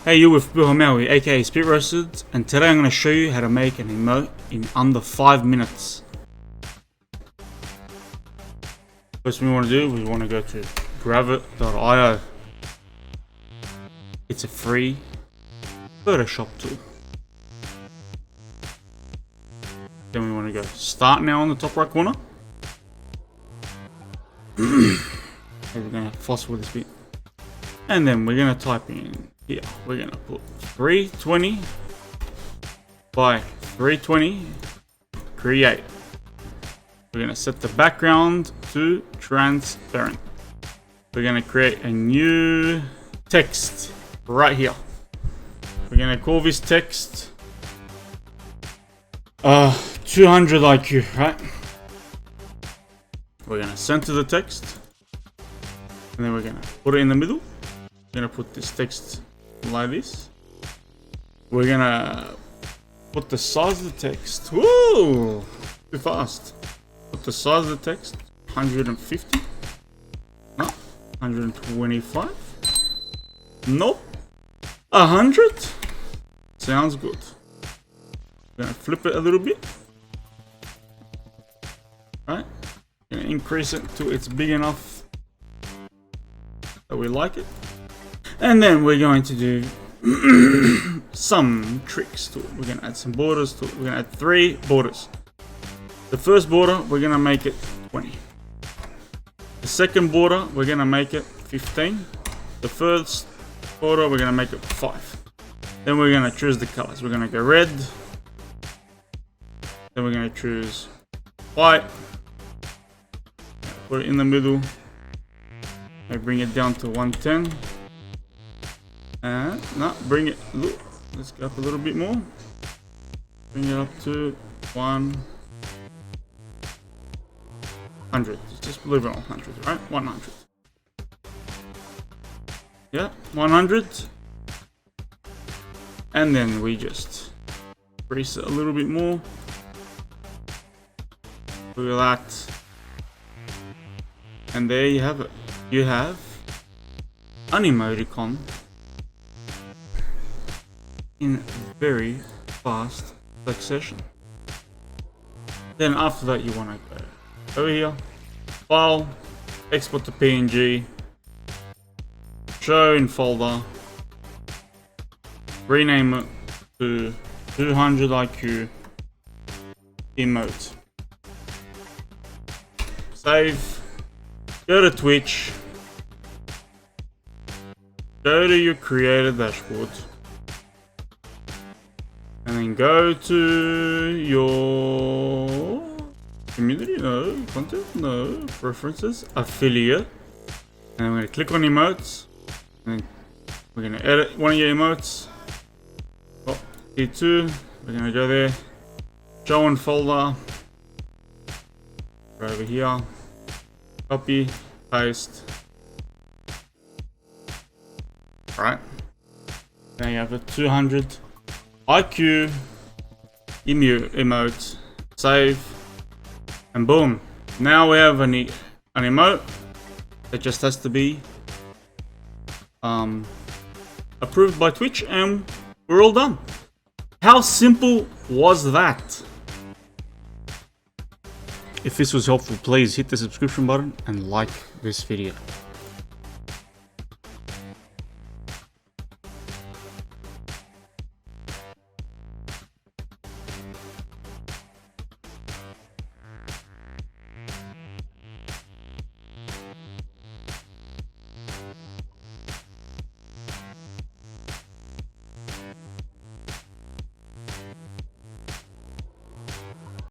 Hey, you with BillHamawi, aka Spitroasted, and today I'm going to show you how to make an emote in under 5 minutes. First thing we want to do, we want to go to gravit.io. It's a free Photoshop tool. Then we want to go start now on the top right corner. We're going to fuss with this bit. And then we're going to type in here, we're going to put 320 by 320, create. We're going to set the background to transparent. We're going to create a new text right here. We're going to call this text 200 IQ, right? We're going to center the text, and then we're going to put it in the middle. We're going to put this text like this. We're going to put the size of the text. Whoa! Too fast. Put the size of the text 150. No, 125. Nope. 100. Sounds good. We're going to flip it a little bit. Right? Going to increase it till it's big enough that we like it. And then we're going to do some tricks to it. We're going to add some borders to it. We're going to add 3 borders. The first border, we're going to make it 20. The second border, we're going to make it 15. The first border, we're going to make it 5. Then we're going to choose the colors. We're going to go red. Then we're going to choose white. Put it in the middle. I bring it down to 110. And no, bring it. Look, let's go up a little bit more. Bring it up to 100. Just leave it on 100, right? 100. Yeah, 100. And then we just increase it a little bit more. Look at that. And there you have it. You have an emoticon in very fast succession. Then after that, you want to go over here, file, export to PNG, show in folder, rename it to 200 IQ emote, save, go to Twitch, go to your creator dashboard, and then go to your community, no, content, no, preferences, affiliate, and I'm going to click on emotes, and then we're going to edit one of your emotes. Oh, T2, we're going to go there, show in folder, right over here, copy, paste. Right, now you have a 200 IQ emote, save, and boom. Now we have an emote that just has to be approved by Twitch, and we're all done. How simple was that? If this was helpful, please hit the subscription button and like this video.